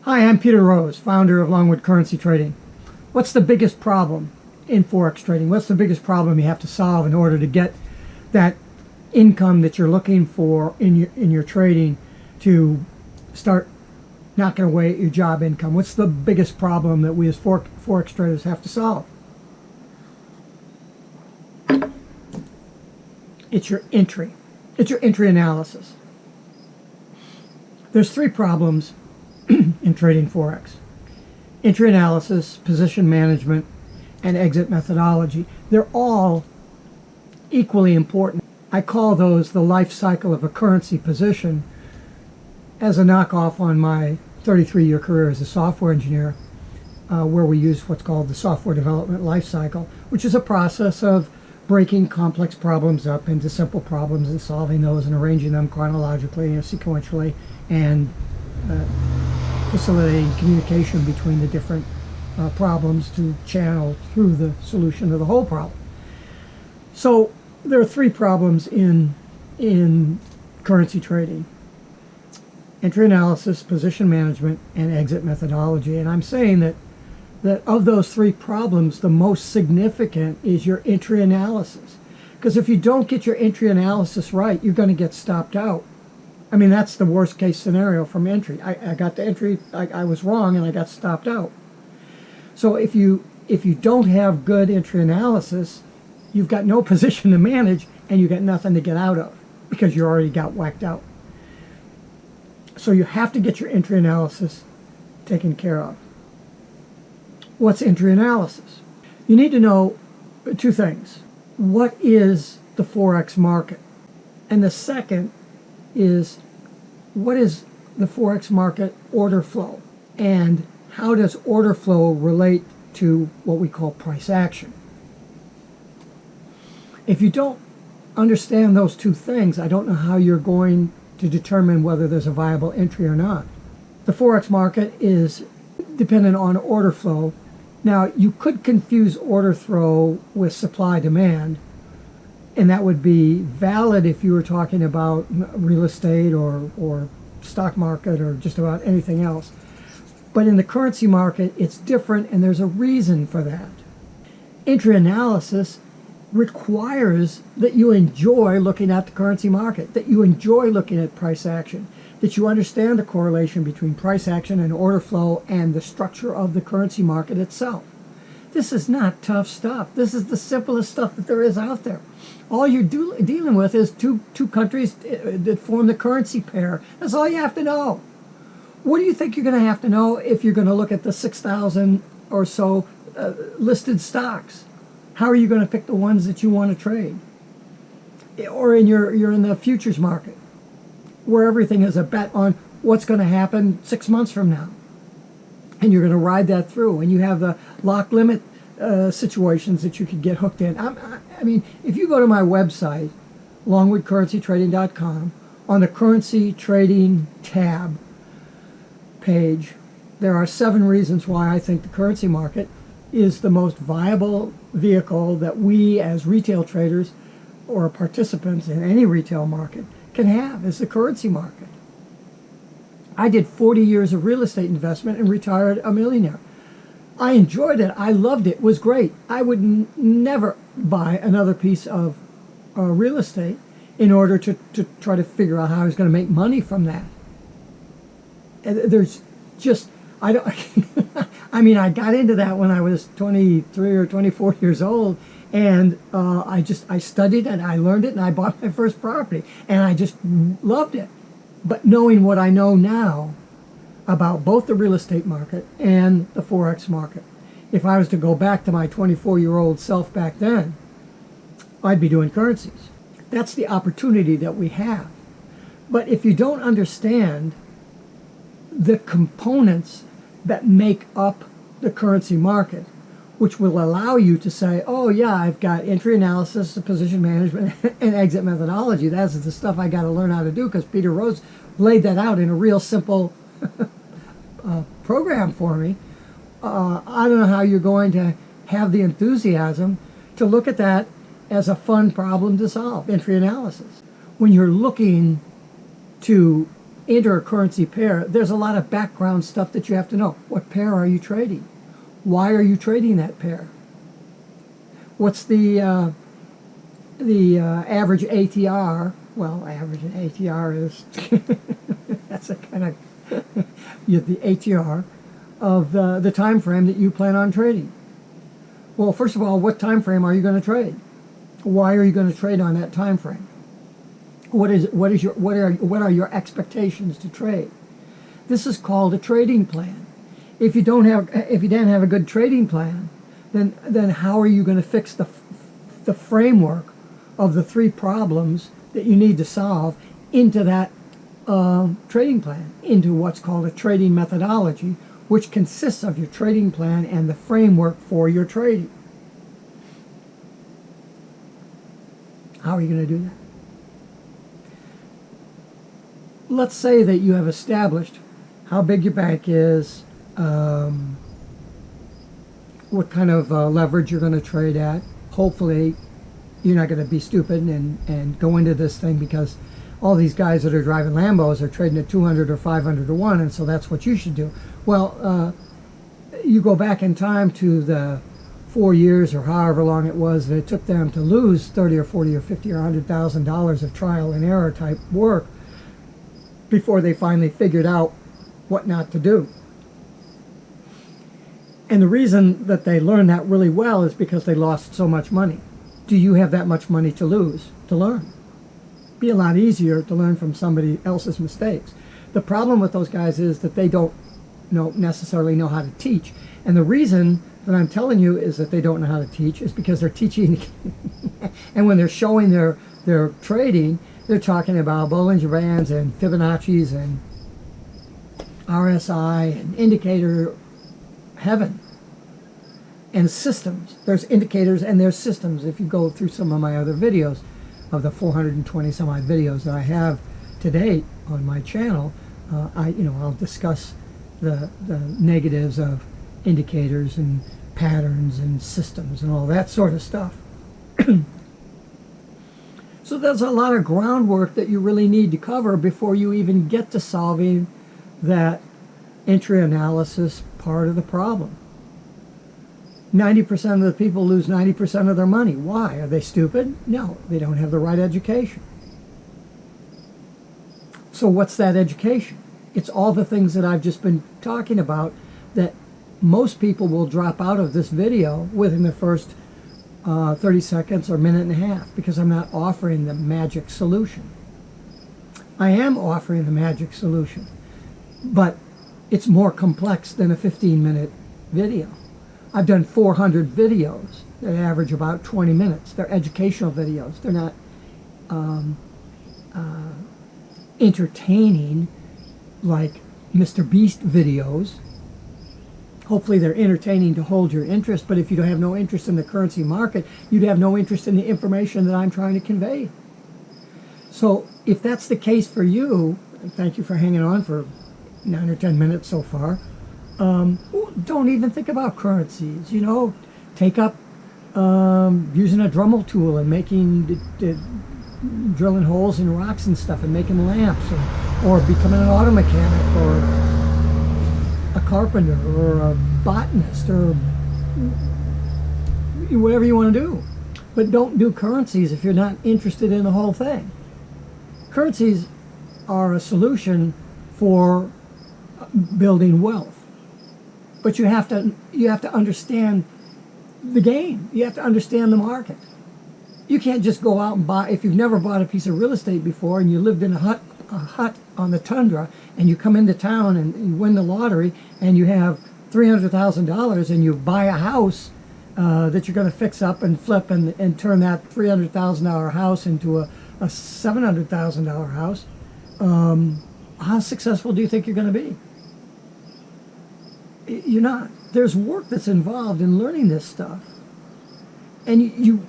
Hi, I'm Peter Rose, founder of Longwood Currency Trading. What's the biggest problem in Forex trading? What's the biggest problem you have to solve in order to get that income that you're looking for in your trading to start knocking away at your job income? What's the biggest problem that we as Forex traders have to solve? It's your entry. It's your entry analysis. There's three problems in trading Forex: entry analysis, position management, and exit methodology. They're all equally important. I call those the life cycle of a currency position as a knockoff on my 33-year career as a software engineer, where we use what's called the software development life cycle, which is a process of breaking complex problems up into simple problems and solving those and arranging them chronologically and sequentially, and facilitating communication between the different problems to channel through the solution of the whole problem. So there are three problems in currency trading: entry analysis, position management, and exit methodology. And I'm saying that of those three problems, the most significant is your entry analysis. Because if you don't get your entry analysis right, you're going to get stopped out. I mean, that's the worst case scenario from entry. I got the entry, I was wrong, and I got stopped out. So if you don't have good entry analysis, you've got no position to manage, and you've got nothing to get out of because you already got whacked out. So you have to get your entry analysis taken care of. What's entry analysis? You need to know two things. What is the Forex market? And the second is, what is the Forex market order flow? And how does order flow relate to what we call price action? If you don't understand those two things, I don't know how you're going to determine whether there's a viable entry or not. The Forex market is dependent on order flow. Now, you could confuse order flow with supply-demand, and that would be valid if you were talking about real estate or stock market or just about anything else. But in the currency market, it's different, and there's a reason for that. Entry analysis requires that you enjoy looking at the currency market, that you enjoy looking at price action, that you understand the correlation between price action and order flow and the structure of the currency market itself. This is not tough stuff. This is the simplest stuff that there is out there. All you're dealing with is two countries that form the currency pair. That's all you have to know. What do you think you're going to have to know if you're going to look at the 6,000 or so listed stocks? How are you going to pick the ones that you want to trade? Or you're in the futures market, where everything is a bet on what's going to happen 6 months from now. And you're going to ride that through. And you have the lock limit situations that you could get hooked in. I mean, if you go to my website, longwoodcurrencytrading.com, on the currency trading tab page, there are 7 reasons why I think the currency market is the most viable vehicle that we as retail traders or participants in any retail market can have, is the currency market. I did 40 years of real estate investment and retired a millionaire. I enjoyed it. I loved it. It was great. I would never buy another piece of real estate in order to try to figure out how I was going to make money from that. And there's just, I don't, I mean, I got into that when I was 23 or 24 years old, and I studied it, and I learned it, and I bought my first property, and I just loved it. But knowing what I know now about both the real estate market and the Forex market, if I was to go back to my 24-year-old self back then, I'd be doing currencies. That's the opportunity that we have. But if you don't understand the components that make up the currency market, which will allow you to say, oh yeah, I've got entry analysis, position management, and exit methodology. That's the stuff I got to learn how to do, because Peter Rose laid that out in a real simple program for me. I don't know how you're going to have the enthusiasm to look at that as a fun problem to solve, entry analysis, when you're looking to enter a currency pair, there's a lot of background stuff that you have to know. What pair are you trading? Why are you trading that pair? What's the average ATR? Well, average ATR is that's a kind of the ATR of the time frame that you plan on trading. Well, first of all, what time frame are you going to trade? Why are you going to trade on that time frame? What are your expectations to trade? This is called a trading plan. If you don't have a good trading plan, then how are you going to fix the framework of the three problems that you need to solve into that trading plan, into what's called a trading methodology, which consists of your trading plan and the framework for your trading? How are you going to do that? Let's say that you have established how big your bank is, what kind of leverage you're going to trade at. Hopefully, you're not going to be stupid and go into this thing because all these guys that are driving Lambos are trading at 200 or 500 to 1, and so that's what you should do. Well, you go back in time to the 4 years or however long it was that it took them to lose 30 or 40 or 50 or $100,000 of trial and error type work before they finally figured out what not to do. And the reason that they learned that really well is because they lost so much money. Do you have that much money to lose to learn? It'd be a lot easier to learn from somebody else's mistakes. The problem with those guys is that they don't necessarily know how to teach. And the reason that I'm telling you is that they don't know how to teach is because they're teaching and when they're showing their trading, they're talking about Bollinger Bands and Fibonacci's and RSI and indicator heaven and systems. There's indicators and there's systems. If you go through some of my other videos, of the 420 some odd videos that I have to date on my channel, I'll discuss the negatives of indicators and patterns and systems and all that sort of stuff. So there's a lot of groundwork that you really need to cover before you even get to solving that entry analysis part of the problem. 90% of the people lose 90% of their money. Why? Are they stupid? No, they don't have the right education. So what's that education? It's all the things that I've just been talking about that most people will drop out of this video within the first 30 seconds or minute and a half because I'm not offering the magic solution. I am offering the magic solution, but it's more complex than a 15-minute video. I've done 400 videos that average about 20 minutes. They're educational videos. They're not entertaining like Mr. Beast videos. Hopefully they're entertaining to hold your interest, but if you don't have no interest in the currency market, you'd have no interest in the information that I'm trying to convey. So if that's the case for you, and thank you for hanging on for 9 or 10 minutes so far, don't even think about currencies. Take up using a Dremel tool and drilling holes in rocks and stuff and making lamps, or becoming an auto mechanic or a carpenter or a botanist or whatever you want to do. But don't do currencies if you're not interested in the whole thing. Currencies are a solution for building wealth. But you have to understand the game. You have to understand the market. You can't just go out and buy. If you've never bought a piece of real estate before and you lived in a hut on the tundra, and you come into town and you win the lottery and you have $300,000 and you buy a house that you're going to fix up and flip and turn that $300,000 house into a $700,000 house, how successful do you think you're going to be? You're not. There's work that's involved in learning this stuff. And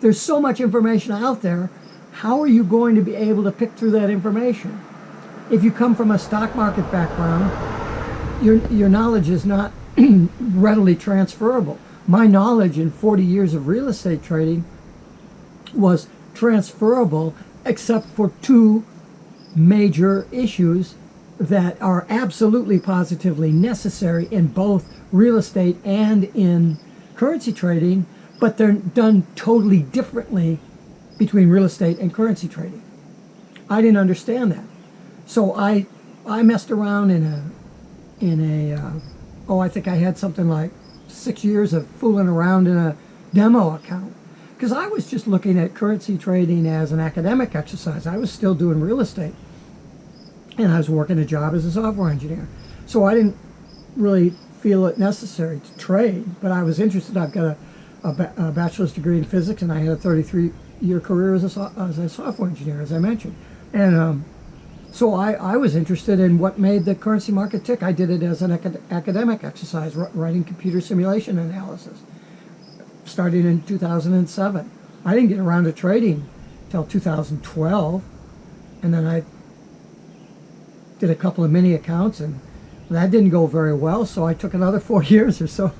there's so much information out there. How are you going to be able to pick through that information? If you come from a stock market background, your knowledge is not readily transferable. My knowledge in 40 years of real estate trading was transferable except for two major issues that are absolutely positively necessary in both real estate and in currency trading, but they're done totally differently between real estate and currency trading. I didn't understand that. So I messed around I think I had something like 6 years of fooling around in a demo account, because I was just looking at currency trading as an academic exercise. I was still doing real estate, and I was working a job as a software engineer. So I didn't really feel it necessary to trade, but I was interested. I've got a bachelor's degree in physics, and I had a 33-year career as a software engineer, as I mentioned. And so I was interested in what made the currency market tick. I did it as an academic exercise, writing computer simulation analysis, starting in 2007. I didn't get around to trading until 2012, and then I did a couple of mini accounts, and that didn't go very well, so I took another 4 years or so.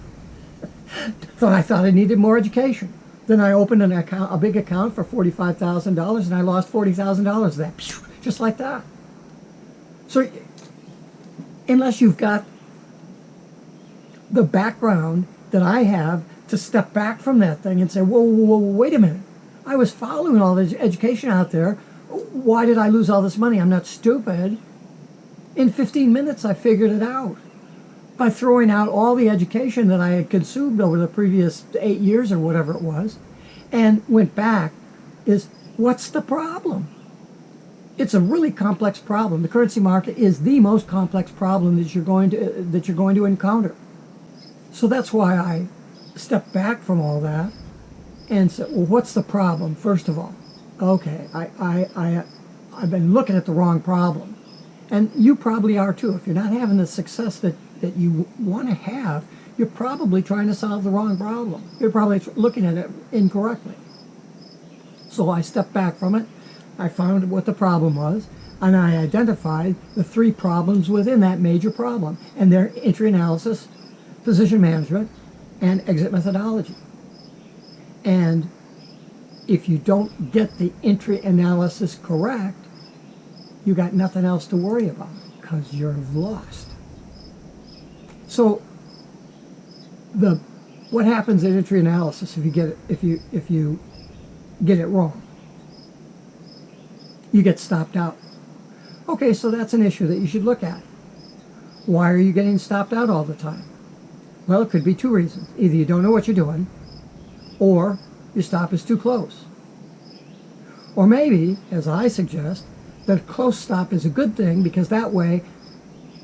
So I thought I needed more education. Then I opened an account, a big account for $45,000, and I lost $40,000 of that, just like that. So unless you've got the background that I have to step back from that thing and say, whoa, whoa, whoa, wait a minute. I was following all this education out there. Why did I lose all this money? I'm not stupid. In 15 minutes, I figured it out by throwing out all the education that I had consumed over the previous 8 years or whatever it was, and went back. What's the problem? It's a really complex problem. The currency market is the most complex problem that you're going to encounter. So that's why I stepped back from all that and said, well, what's the problem, first of all? Okay, I've been looking at the wrong problem. And you probably are too. If you're not having the success that you want to have, you're probably trying to solve the wrong problem. You're probably looking at it incorrectly. So I stepped back from it. I found what the problem was, and I identified the 3 problems within that major problem, and they're entry analysis, position management, and exit methodology. And if you don't get the entry analysis correct, you got nothing else to worry about because you're lost. So what happens in entry analysis if you get it wrong? You get stopped out. Okay, so that's an issue that you should look at. Why are you getting stopped out all the time? Well, it could be 2 reasons. Either you don't know what you're doing, or your stop is too close. Or maybe, as I suggest, that a close stop is a good thing, because that way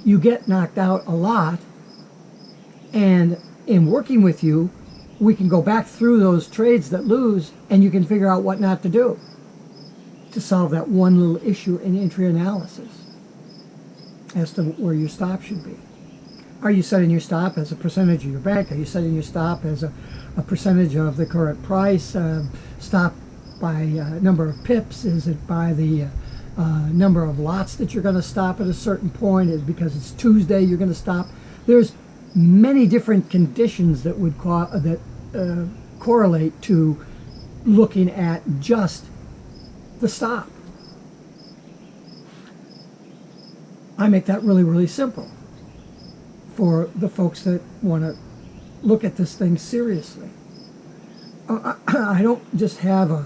you get knocked out a lot, and in working with you, we can go back through those trades that lose, and you can figure out what not to do to solve that one little issue in entry analysis as to where your stop should be. Are you setting your stop as a percentage of your bank? Are you setting your stop as a percentage of the current price? Stop by number of pips? Is it by the number of lots that you're going to stop at a certain point? Is it because it's Tuesday you're going to stop? There's many different conditions that would correlate to looking at just the stop. I make that really, really simple for the folks that want to look at this thing seriously. I don't just have I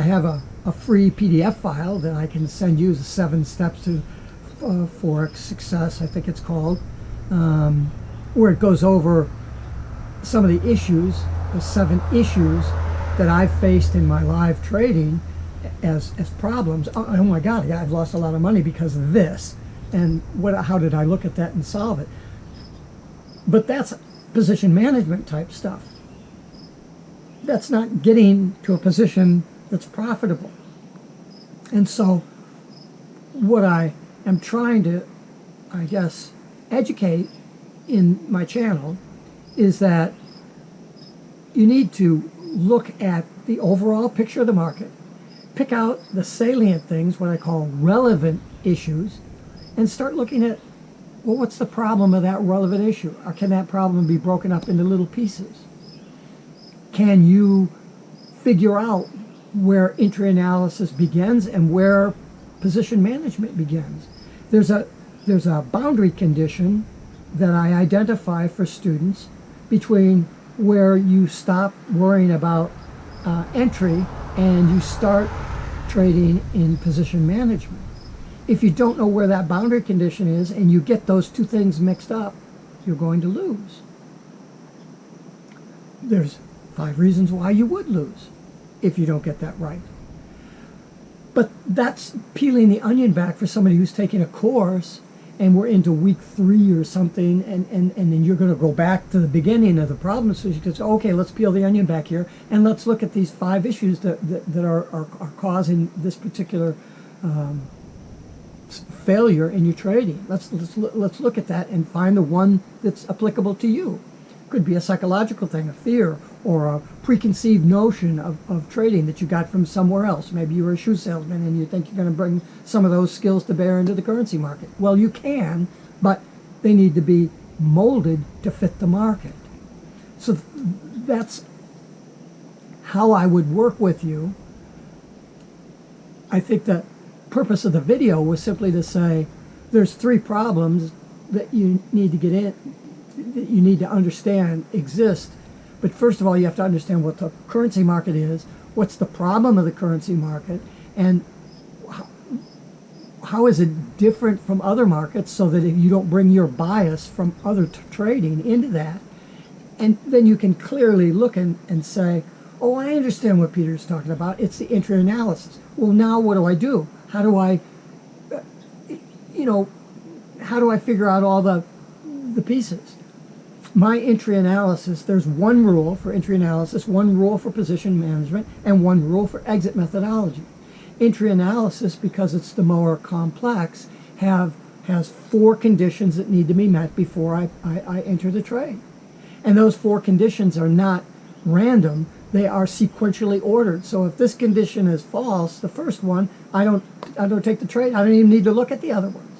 have a free PDF file that I can send you, the 7 steps to FOREX success, I think it's called, where it goes over some of the issues, the 7 issues that I've faced in my live trading as problems. Oh my God, I've lost a lot of money because of this. And how did I look at that and solve it? But that's position management type stuff. That's not getting to a position that's profitable. And so what I am trying to, I guess, educate in my channel is that you need to look at the overall picture of the market, pick out the salient things, what I call relevant issues, and start looking at, well, what's the problem of that relevant issue? Or can that problem be broken up into little pieces? Can you figure out where entry analysis begins and where position management begins. There's a boundary condition that I identify for students between where you stop worrying about entry and you start trading in position management. If you don't know where that boundary condition is and you get those two things mixed up, you're going to lose. There's 5 reasons why you would lose if you don't get that right. But that's peeling the onion back for somebody who's taking a course and we're into week 3 or something, and then you're going to go back to the beginning of the problem. So you can say, okay, let's peel the onion back here and let's look at these 5 issues that are causing this particular failure in your trading. Let's look at that and find the one that's applicable to you. Could be a psychological thing, a fear, or a preconceived notion of trading that you got from somewhere else. Maybe you were a shoe salesman and you think you're going to bring some of those skills to bear into the currency market. Well, you can, but they need to be molded to fit the market. So that's how I would work with you. I think the purpose of the video was simply to say there's 3 problems that you need to get in, that you need to understand exist. But first of all, you have to understand what the currency market is, what's the problem of the currency market, and how is it different from other markets so that you don't bring your bias from other trading into that. And then you can clearly look and say, oh, I understand what Peter's talking about. It's the entry analysis. Well, now what do? How do I, how do I figure out all the pieces? My entry analysis, there's 1 rule for entry analysis, 1 rule for position management, and 1 rule for exit methodology. Entry analysis, because it's the more complex, has 4 conditions that need to be met before I enter the trade. And those 4 conditions are not random, they are sequentially ordered. So if this condition is false, the first one, I don't take the trade. I don't even need to look at the other ones.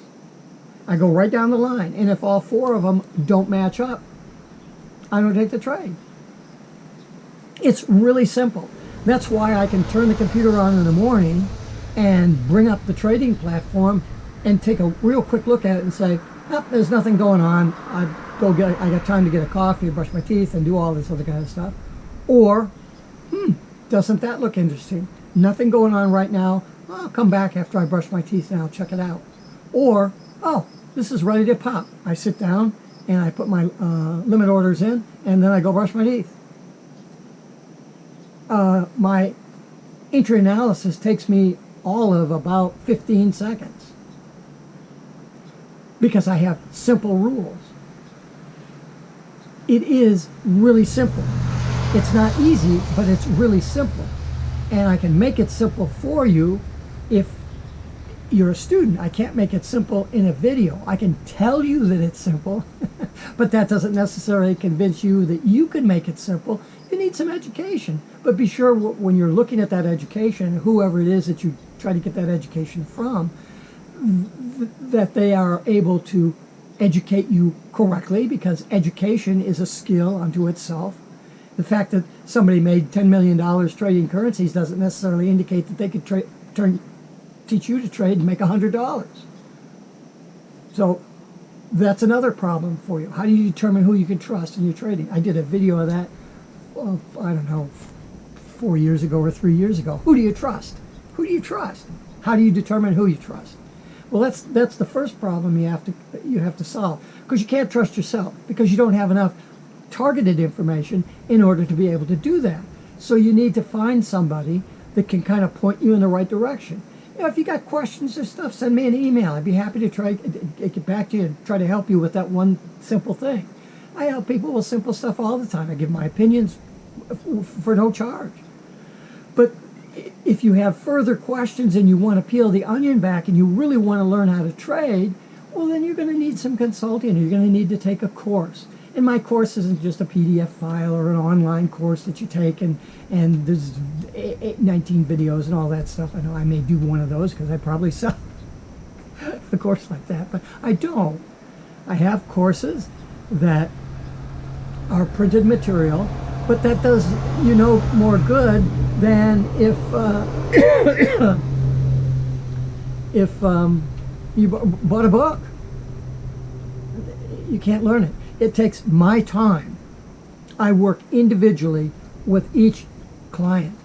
I go right down the line, and if all 4 of them don't match up, I don't take the trade. It's really simple. That's why I can turn the computer on in the morning and bring up the trading platform and take a real quick look at it and say, oh, there's nothing going on. I got time to get a coffee, brush my teeth, and do all this other kind of stuff. Or, doesn't that look interesting? Nothing going on right now. I'll come back after I brush my teeth and I'll check it out. Or, oh, this is ready to pop. I sit down and I put my limit orders in, and then I go brush my teeth. My entry analysis takes me all of about 15 seconds because I have simple rules. It is really simple. It's not easy, but it's really simple. And I can make it simple for you if you're a student. I can't make it simple in a video. I can tell you that it's simple, but that doesn't necessarily convince you that you can make it simple. You need some education. But be sure when you're looking at that education, whoever it is that you try to get that education from, that they are able to educate you correctly, because education is a skill unto itself. The fact that somebody made $10 million trading currencies doesn't necessarily indicate that they could teach you to trade and make $100. So that's another problem for you. How do you determine who you can trust in your trading? I did a video of that, I don't know, 4 years ago or 3 years ago. Who do you trust? Who do you trust? How do you determine who you trust? Well, that's the first problem you have to solve, because you can't trust yourself, because you don't have enough targeted information in order to be able to do that. So you need to find somebody that can kind of point you in the right direction. If you got questions or stuff, send me an email. I'd be happy to try get back to you and try to help you with that one simple thing. I help people with simple stuff all the time. I give my opinions for no charge. But if you have further questions and you want to peel the onion back and you really want to learn how to trade, well, then you're going to need some consulting. You're going to need to take a course. And my course isn't just a PDF file or an online course that you take and there's 19 videos and all that stuff. I know I may do one of those because I probably sell a course like that, but I don't. I have courses that are printed material, but that does you no more good than if if you bought a book. You can't learn it. It takes my time. I work individually with each client.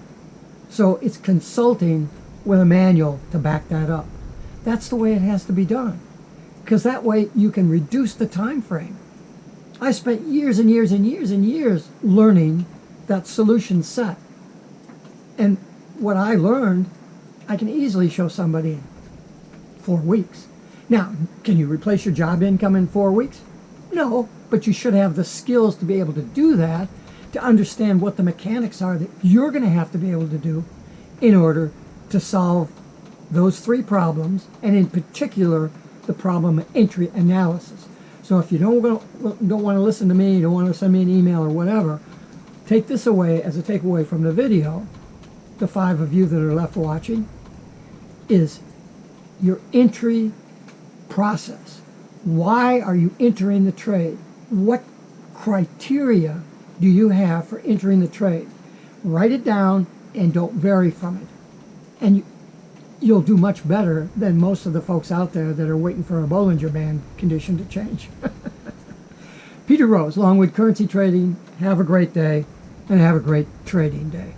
So it's consulting with a manual to back that up. That's the way it has to be done. Because that way you can reduce the time frame. I spent years and years and years and years learning that solution set. And what I learned, I can easily show somebody in 4 weeks. Now, can you replace your job income in 4 weeks? No, but you should have the skills to be able to do that, to understand what the mechanics are that you're going to have to be able to do in order to solve those 3 problems, and in particular, the problem of entry analysis. So if you don't want to listen to me, you don't want to send me an email or whatever, take this away as a takeaway from the video. The 5 of you that are left watching is your entry process. Why are you entering the trade? What criteria do you have for entering the trade? Write it down and don't vary from it. And you'll do much better than most of the folks out there that are waiting for a Bollinger Band condition to change. Peter Rose, Longwood Currency Trading. Have a great day and have a great trading day.